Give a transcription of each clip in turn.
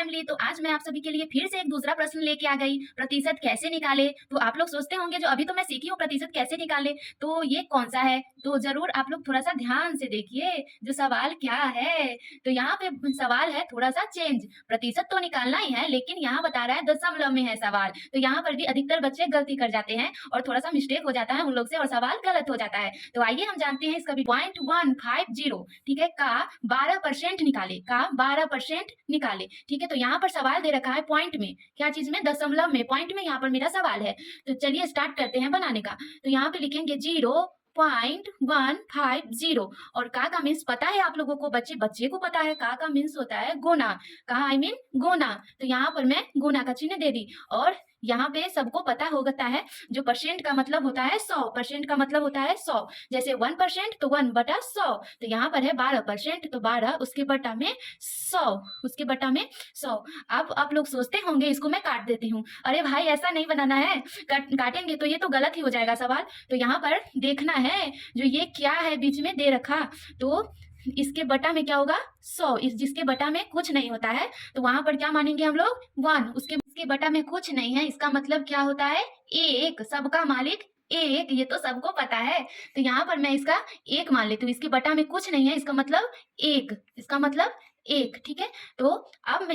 Family. तो आज मैं आप सभी के लिए फिर से एक दूसरा प्रश्न लेके आ गई, प्रतिशत कैसे निकाले। तो आप लोग सोचते होंगे जो अभी तो मैं सीखी हूँ प्रतिशत कैसे निकाले, तो ये कौन सा है। तो जरूर आप लोग थोड़ा सा ध्यान से देखिए जो सवाल क्या है। तो यहाँ पे सवाल है थोड़ा सा चेंज, प्रतिशत तो निकालना ही है लेकिन यहाँ बता रहा है दशमलव में है सवाल। तो यहाँ पर भी अधिकतर बच्चे गलती कर जाते हैं और थोड़ा सा मिस्टेक हो जाता है उन लोग से और सवाल गलत हो जाता है। तो आइए हम जानते हैं इसका भी। 0.150 ठीक है का 12% निकाले, का 12% निकाले। ठीक है, तो यहाँ पर सवाल दे रखा है पॉइंट में, क्या चीज में, दशमलव में, पॉइंट में यहाँ पर मेरा सवाल है। तो चलिए स्टार्ट करते हैं बनाने का। तो यहाँ पे लिखेंगे 0.150 और का मीन्स पता है आप लोगों को, बच्चे को पता है का मीन्स होता है गुना, का आई मीन गुना। तो यहाँ पर मैं गुना का चिन्ह दे दी और यहाँ पे सबको पता होता है जो परसेंट का मतलब होता है 100, परसेंट का मतलब होता है 100। जैसे 1% तो 1/100। तो यहाँ पर है 12% तो 12 उसके बटा में 100, उसके बटा में 100। अब आप लोग सोचते होंगे इसको मैं काट देती हूँ। अरे भाई ऐसा नहीं बनाना है, काटेंगे तो ये तो गलत ही हो जाएगा सवाल। तो यहाँ पर देखना है जो ये क्या है बीच में दे रखा, तो इसके बटा में क्या होगा 100, इस जिसके बटा में कुछ नहीं होता है तो वहां पर क्या मानेंगे हम लोग 1। उसके बटा में कुछ नहीं है, इसका मतलब क्या होता है एक, सबका मालिक एक, ये तो सबको पता है। तो यहाँ पर मैं इसका एक मान लेती हूँ, इसके बटा में कुछ नहीं है इसका मतलब एक, इसका मतलब एक। ठीक है, तो अब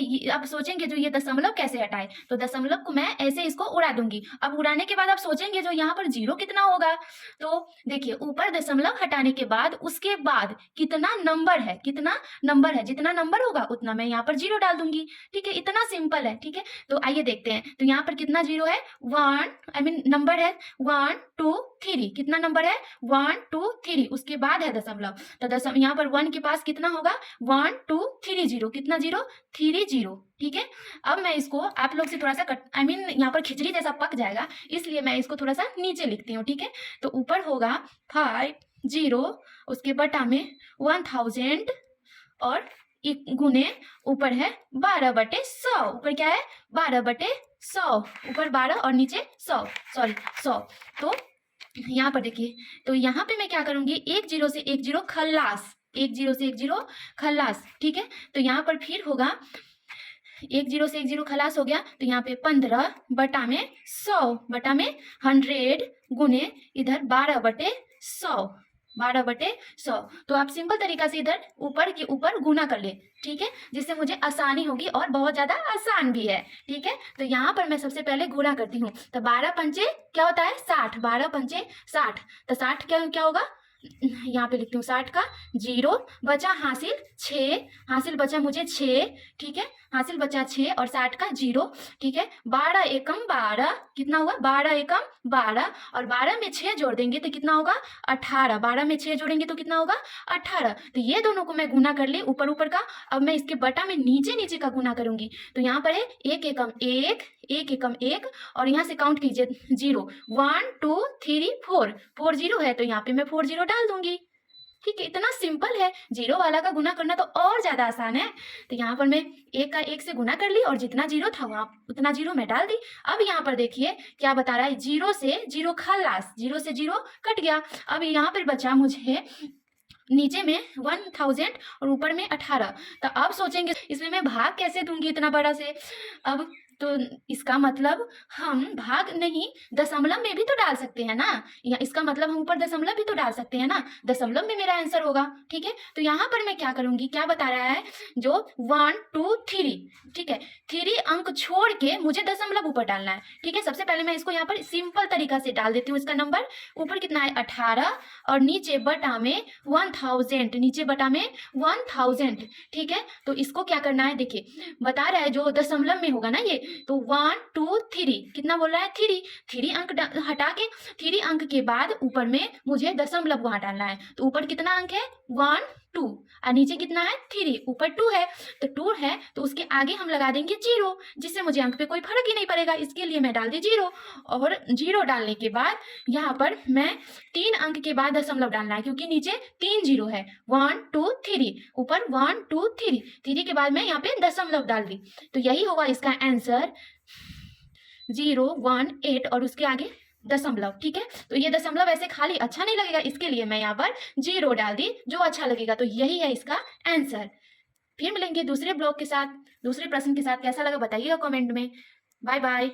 सोचेंगे जो ये दशमलव कैसे हटाए, तो दशमलव को मैं ऐसे इसको उड़ा दूंगी। अब उड़ाने के बाद आप सोचेंगे जो यहाँ पर जीरो कितना होगा, तो देखिए ऊपर दशमलव हटाने के बाद उसके बाद कितना नंबर है, कितना नंबर है, जितना नंबर होगा उतना मैं यहाँ पर जीरो डाल दूंगी। ठीक है, इतना सिंपल है। ठीक है, तो आइए देखते हैं। तो यहाँ पर कितना जीरो है, 1 आई मीन नंबर है 1 2 3, कितना नंबर है 1 2 3, उसके बाद है दशमलव। तो यहाँ पर 1 के पास कितना होगा 1 2 3 0, कितना जीरो 3 0। ठीक है, अब मैं इसको आप लोग से थोड़ा सा आई मीन यहाँ पर खिचड़ी जैसा पक जाएगा इसलिए मैं इसको थोड़ा सा नीचे लिखती हूँ। ठीक है, तो ऊपर होगा 50, उसके बटा में 1000 और गुने ऊपर है 12/100, ऊपर क्या है 12/100, ऊपर 12 और नीचे 100, सॉरी 100। तो यहाँ पर देखिए, तो यहाँ पे मैं क्या करूंगी, एक जीरो से एक जीरो खल्लास, एक जीरो से एक जीरो खल्लास। ठीक है, तो यहाँ पर फिर होगा एक जीरो से एक जीरो खलास हो गया, तो यहाँ पे 15 बटा में 100 बटा में 100 गुने इधर 12/100, 12/100। तो आप सिंपल तरीका से इधर ऊपर के ऊपर गुना कर ले। ठीक है, जिससे मुझे आसानी होगी और बहुत ज्यादा आसान भी है। ठीक है, तो यहाँ पर मैं सबसे पहले गुना करती हूँ। तो 12 पंचे क्या होता है 60, 12 पंचे 60, तो 60 क्या होगा, यहाँ पे लिखती हूँ 60 का जीरो, बचा हासिल 6, हासिल बचा मुझे 6। ठीक है, हासिल बचा 6 और 60 का जीरो। ठीक है, 12 एकम 12, कितना हुआ 12 एकम 12 और 12 में 6 जोड़ देंगे तो कितना होगा 18, 12 में 6 जोड़ेंगे तो कितना होगा 18। तो ये दोनों को मैं गुना कर ली ऊपर ऊपर का। अब मैं इसके बटा में नीचे नीचे का गुना करूंगी। तो यहाँ पर है एक एकम एक, एक एकम एक और यहाँ से काउंट कीजिए 0 1 2 3 4, 4 जीरो है तो यहाँ पे मैं 4 जीरो डाल दूंगी। ठीक है, इतना सिंपल है। जीरो वाला का गुना करना तो और ज्यादा आसान है। तो यहाँ पर मैं एक का एक से गुना कर ली और जितना जीरो था वहां उतना जीरो मैं डाल दी। अब यहाँ पर देखिए क्या बता रहा है, जीरो से जीरो खलास, जीरो से जीरो कट गया। अब यहाँ पर बचा मुझे नीचे में 1000 और ऊपर में 18। तो अब सोचेंगे इसमें मैं भाग कैसे दूंगी इतना बड़ा से। अब तो इसका मतलब हम भाग नहीं दशमलव में भी तो डाल सकते हैं ना, या इसका मतलब हम ऊपर दशमलव भी तो डाल सकते हैं ना, दशमलव में मेरा आंसर होगा। ठीक है, तो यहाँ पर मैं क्या करूंगी, क्या बता रहा है जो 1 2 3, ठीक है 3 अंक छोड़ के मुझे दशमलव ऊपर डालना है। ठीक है, सबसे पहले मैं इसको यहाँ पर सिंपल तरीका से डाल देती हूँ। इसका नंबर ऊपर कितना है 18 और नीचे बटा में 1000, नीचे बटा में 1000। ठीक है, तो इसको क्या करना है, देखिए बता रहा है जो दशमलव में होगा ना ये, तो 1 2 3, कितना बोल रहा है 3 अंक हटा के 3 अंक के बाद ऊपर में मुझे दशमलव वहां डालना है। तो ऊपर कितना अंक है 1 2 और नीचे कितना है 3, ऊपर 2 है तो 2 है तो उसके आगे हम लगा देंगे 0, जिससे मुझे अंक पे कोई फर्क ही नहीं पड़ेगा, इसके लिए मैं डाल दी 0। और 0 डालने के बाद यहाँ पर मैं 3 अंक के बाद दशमलव डालना है क्योंकि नीचे 3 जीरो है, 1 2 3, ऊपर 1 2 3, 3 के बाद मैं यहाँ पे दशमलव डाल दी। तो यही होगा इसका आंसर 018 और उसके आगे दशमलव। ठीक है, तो ये दशमलव ऐसे खाली अच्छा नहीं लगेगा, इसके लिए मैं यहाँ पर 0 डाल दी, जो अच्छा लगेगा। तो यही है इसका आंसर। फिर मिलेंगे दूसरे ब्लॉग के साथ, दूसरे प्रश्न के साथ। कैसा लगा बताइएगा कमेंट में। Bye bye.